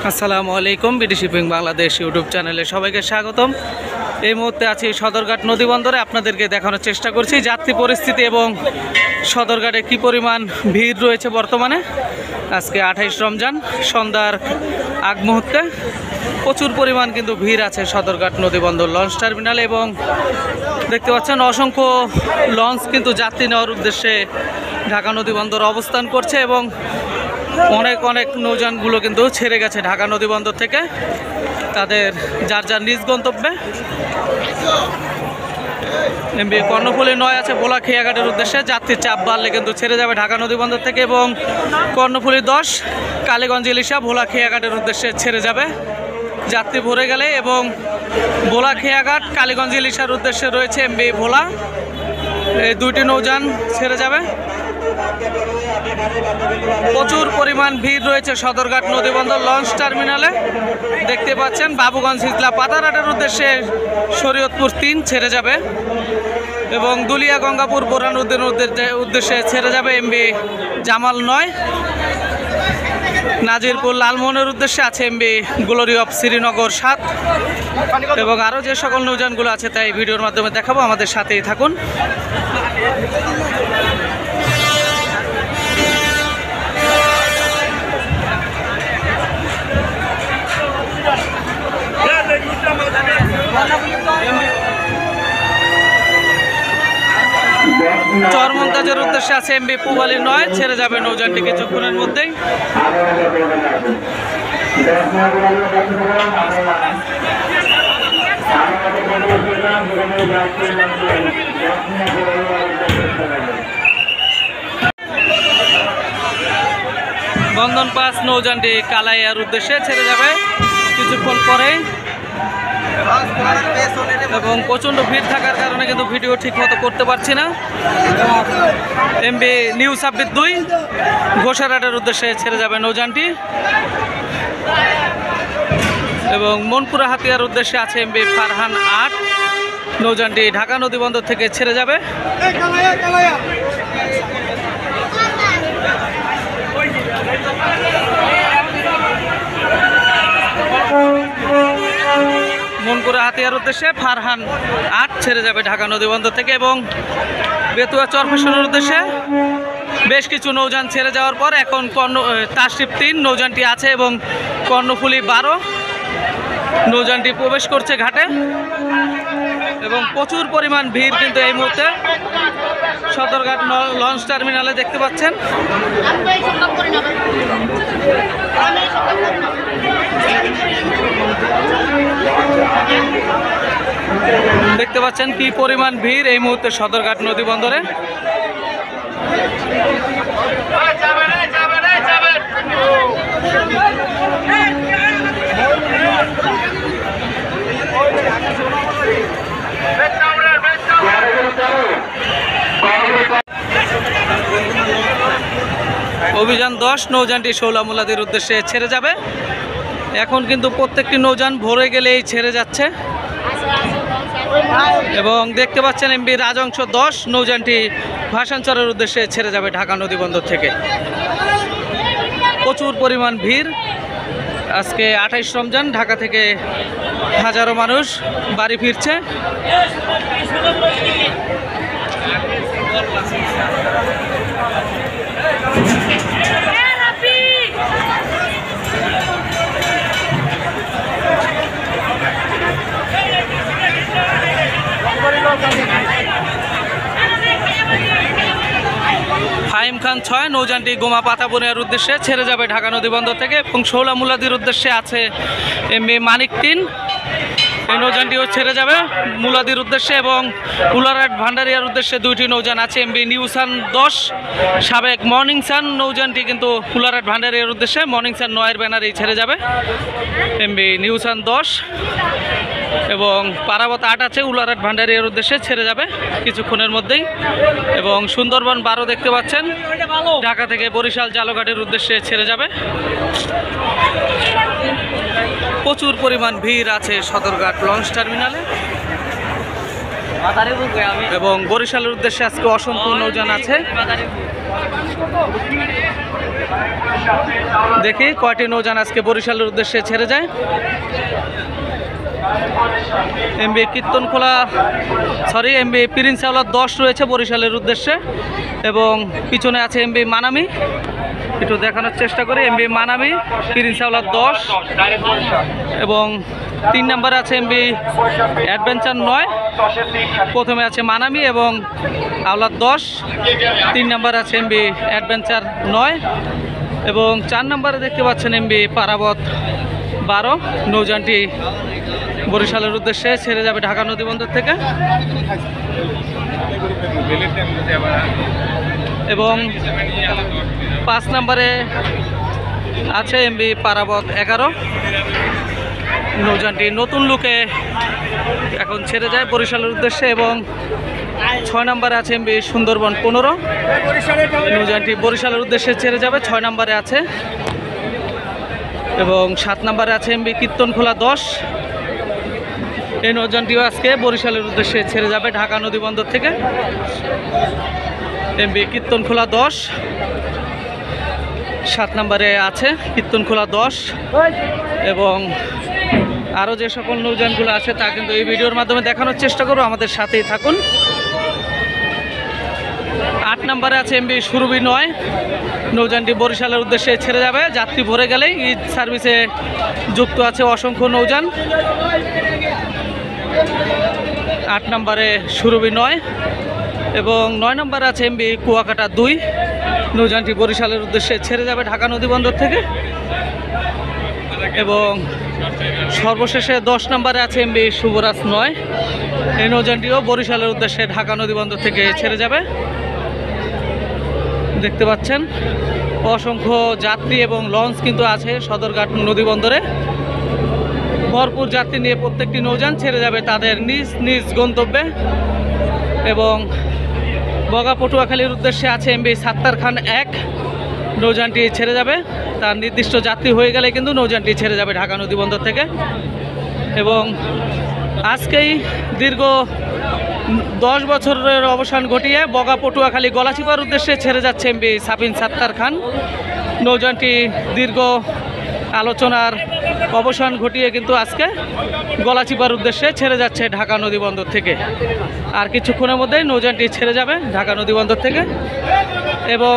আসসালামু আলাইকুম, BD shipping Bangladesh YouTube চ্যানেলে সবাইকে স্বাগতম। এই মুহূর্তে আছি সদরঘাট নদীবন্দরে। আপনাদেরকে দেখানোর চেষ্টা করছি যাত্রী পরিস্থিতি এবং সদরঘাটে কি পরিমাণ ভিড় রয়েছে বর্তমানে। আজকে 28 রমজান, সন্ধ্যার আগ মুহূর্তে প্রচুর পরিমাণ কিন্তু ভিড় আছে সদরঘাট নদীবন্দর লঞ্চ টার্মিনালে। এবং দেখতে পাচ্ছেন অসংখ্য লঞ্চ কিন্তু যাত্রী নেওয়ার উদ্দেশ্যে ঢাকা নদীবন্দর অবস্থান করছে এবং অনেক নৌযানগুলো কিন্তু ছেড়ে গেছে ঢাকা নদীবন্দর থেকে তাদের যার যার নিজ গন্তব্যে। এমবি কর্ণফুলী 9 আছে ভোলা খেয়াঘাটের উদ্দেশ্যে, যাত্রীর চাপ বাড়লে কিন্তু ছেড়ে যাবে ঢাকা নদীবন্দর থেকে। এবং কর্ণফুলী 10 কালীগঞ্জ ইলিশা ভোলা খেয়াঘাটের উদ্দেশ্যে ছেড়ে যাবে যাত্রী ভরে গেলে। এবং ভোলা খেয়াঘাট কালীগঞ্জ ইলিশার উদ্দেশ্যে রয়েছে এমবি ভোলা, এই দুইটি নৌযান ছেড়ে যাবে। প্রচুর পরিমাণ ভিড় রয়েছে সদরঘাট নদীবন্দর লঞ্চ টার্মিনালে। দেখতে পাচ্ছেন বাবুগঞ্জ হিজলা পাতারহাটের উদ্দেশ্যে শরীয়তপুর 3 ছেড়ে যাবে এবং দুলিয়া গঙ্গাপুর বোরহানুদ্দিন উদ্দেশ্যে ছেড়ে যাবে এমবি জামাল 9। নাজিরপুর লালমোহনের উদ্দেশ্যে আছে এমবি গ্লোরি অফ শ্রীনগর 7 এবং আরও যে সকল নৌযানগুলো আছে তাই ভিডিওর মাধ্যমে দেখাবো, আমাদের সাথেই থাকুন। চরমন্তাজের উদ্দেশ্যে আছে এমবি পুবালি 9 ছেড়ে যাবে নৌযানটি কিছুক্ষণের মধ্যেই। বন্ধন পাস নৌযানটি কালাইয়ার উদ্দেশ্যে ছেড়ে যাবে কিছুক্ষণ পরেই। এবং প্রচণ্ড ভিড় থাকার কারণে কিন্তু ভিডিও ঠিক মতো করতে পারছি না। এমবি নিউ সাব্বির 2 ঘোষারহাটের উদ্দেশ্যে ছেড়ে যাবে নৌযানটি এবং মনপুরা হাতিয়ার উদ্দেশ্যে আছে এমবি ফারহান 8 নৌযানটি ঢাকা নদীবন্দর থেকে ছেড়ে যাবে। মনপুরা হাতিয়ার উদ্দেশ্যে ফারহান 8 ছেড়ে যাবে ঢাকা নদীবন্দর থেকে। এবং বেতুয়া চরফেশনের উদ্দেশ্যে বেশ কিছু নৌযান ছেড়ে যাওয়ার পর এখন তাশরিফ 3 নৌযানটি আছে এবং কর্ণফুলী 12 নৌযানটি প্রবেশ করছে ঘাটে। এবং প্রচুর পরিমাণ ভিড় কিন্তু এই মুহূর্তে সদরঘাট লঞ্চ টার্মিনালে দেখতে পাচ্ছেন। দেখতে পাচ্ছেন কি পরিমাণ ভিড় এই মুহূর্তে সদরঘাট নদীবন্দরে। অভিযান 10 নৌযানটি শৌলামুলাদির উদ্দেশ্যে ছেড়ে যাবে। এখন কিন্তু প্রত্যেকটি নৌযান ভরে গেলেই ছেড়ে যাচ্ছে। এবং দেখতে পাচ্ছেন এমবি রাজংশ 10 নৌযানটি ভাসানচরের উদ্দেশ্যে ছেড়ে যাবে ঢাকা নদীবন্দর থেকে। প্রচুর পরিমাণ ভিড়। আজকে 28 রমজান, ঢাকা থেকে হাজারো মানুষ বাড়ি ফিরছে। ফাহিম খান 6 নৌযানটি গোমা পাতাবনিয়ার উদ্দেশ্যে ছেড়ে যাবে ঢাকা নদীবন্দর থেকে এবং শৌলামুলাদির উদ্দেশ্যে আছে এমবি মানিক 3 এই নৌযানটিও ছেড়ে যাবে মুলাদির উদ্দেশ্যে। এবং উলারহাট ভান্ডারিয়ার উদ্দেশ্যে 2টি নৌযান আছে এমবি নিউসান 10 সাবেক মর্নিং সান নৌযানটি কিন্তু উলারহাট ভান্ডারিয়ার উদ্দেশ্যে মর্নিং সান 9 ব্যানারেই ছেড়ে যাবে এমবি নিউসান 10। এবং পারাবত 8 আছে উলারহাট ভান্ডারিয়ার উদ্দেশ্যে ছেড়ে যাবে কিছুক্ষণের মধ্যেই। এবং সুন্দরবন 12 দেখতে পাচ্ছেন ঢাকা থেকে বরিশাল জালঘাটের উদ্দেশ্যে ছেড়ে যাবে। প্রচুর পরিমাণ ভিড় আছে সদরঘাট লঞ্চ টার্মিনালে। এবং বরিশালের উদ্দেশ্যে আজকে অসংখ্য নৌযান আছে। দেখি কয়টি নৌযান আজকে বরিশালের উদ্দেশ্যে ছেড়ে যায়। এমবি কীর্তনখোলা এমবি প্রিন্স আওলাদ 10 রয়েছে বরিশালের উদ্দেশ্যে, এবং পিছনে আছে এমবি মানামি। একটু দেখানোর চেষ্টা করি। এমবি মানামি, প্রিন্স আওলাদ 10, এবং 3 নম্বরে আছে এমবি অ্যাডভেঞ্চার 9। প্রথমে আছে মানামি এবং আওলাদ 10, 3 নম্বরে আছে এমবি অ্যাডভেঞ্চার 9, এবং 4 নম্বরে দেখতে পাচ্ছেন এমবি পারাবত 12। নৌযানটি বরিশালের উদ্দেশ্যে ছেড়ে যাবে ঢাকা নদীবন্দর থেকে। এবং 5 নম্বরে আছে এমবি পারাবত 11। নৌযানটি নতুন লুকে এখন ছেড়ে যায় বরিশালের উদ্দেশ্যে, এবং 6 নম্বরে আছে এমবি সুন্দরবন 15। নৌযানটি বরিশালের উদ্দেশ্যে ছেড়ে যাবে, 6 নম্বরে আছে। এবং 7 নম্বরে আছে এমবি কীর্তনখোলা 10। এই নৌযানটিও আজকে বরিশালের উদ্দেশ্যে ছেড়ে যাবে ঢাকা নদীবন্দর থেকে। এমবি কীর্তনখোলা 10, 7 নম্বরে আছে কীর্তনখোলা 10। এবং আরও যে সকল নৌযানগুলো আছে তা কিন্তু এই ভিডিওর মাধ্যমে দেখানোর চেষ্টা করব, আমাদের সাথেই থাকুন। 8 নম্বরে আছে এমবি সুরভি 9। নৌযানটি বরিশালের উদ্দেশ্যে ছেড়ে যাবে, যাত্রী ভরে গেলেই ঈদ সার্ভিসে যুক্ত আছে অসংখ্য নৌযান। 8 নম্বরে সুরভি 9, এবং 9 নম্বরে আছে এমবি কুয়াকাটা 2। নৌযানটি বরিশালের উদ্দেশ্যে ছেড়ে যাবে ঢাকা নদীবন্দর থেকে। এবং সর্বশেষে 10 নম্বরে আছে এমবি শুভরাজ 9। এই নৌযানটিও বরিশালের উদ্দেশ্যে ঢাকা নদীবন্দর থেকে ছেড়ে যাবে। দেখতে পাচ্ছেন অসংখ্য যাত্রী এবং লঞ্চ কিন্তু আছে সদরঘাট নদীবন্দরে। ভরপুর যাত্রী নিয়ে প্রত্যেকটি নৌযান ছেড়ে যাবে তাদের নিজ নিজ গন্তব্যে। এবং বগা পটুয়াখালীর উদ্দেশ্যে আছে এমবি সাত্তার খান 1। নৌযানটি ছেড়ে যাবে, তার নির্দিষ্ট যাত্রী হয়ে গেলে কিন্তু নৌযানটি ছেড়ে যাবে ঢাকা নদীবন্দর থেকে। এবং আজকেই দীর্ঘ 10 বছরের অবসান ঘটিয়ে বগা পটুয়াখালী গলাচিপার উদ্দেশ্যে ছেড়ে যাচ্ছে এমবি সাবিন সাত্তার খান। নৌযানটি দীর্ঘ আলোচনার অবসান ঘটিয়ে কিন্তু আজকে গলাচিপার উদ্দেশ্যে ছেড়ে যাচ্ছে ঢাকা নদীবন্দর থেকে। আর কিছুক্ষণের মধ্যেই নৌযানটি ছেড়ে যাবে ঢাকা নদীবন্দর থেকে। এবং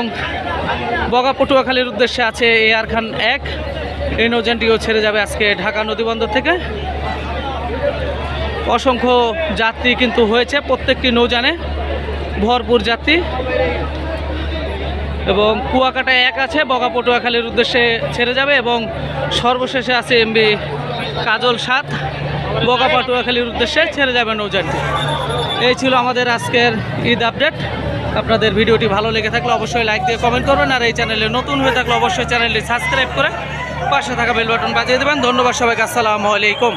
বগা পটুয়াখালীর উদ্দেশ্যে আছে এআর খান 1। এই নৌযানটিও ছেড়ে যাবে আজকে ঢাকা নদীবন্দর থেকে। অসংখ্য যাত্রী কিন্তু হয়েছে প্রত্যেকটি নৌযানে, ভরপুর যাত্রী। এবং কুয়াকাটা 1 আছে, বগা পটুয়াখালীর উদ্দেশ্যে ছেড়ে যাবে। এবং সর্বশেষে আছে এমবি কাজল 7, বগা পটুয়াখালীর উদ্দেশ্যে ছেড়ে যাবে নৌযানটি। এই ছিল আমাদের আজকের ঈদ আপডেট। আপনাদের ভিডিওটি ভালো লেগে থাকলে অবশ্যই লাইক দিয়ে কমেন্ট করবেন, আর এই চ্যানেলে নতুন হয়ে থাকলে অবশ্যই চ্যানেলটি সাবস্ক্রাইব করে পাশে থাকা বেল বাটন বাজিয়ে দেবেন। ধন্যবাদ সবাইকে। আসসালামু আলাইকুম।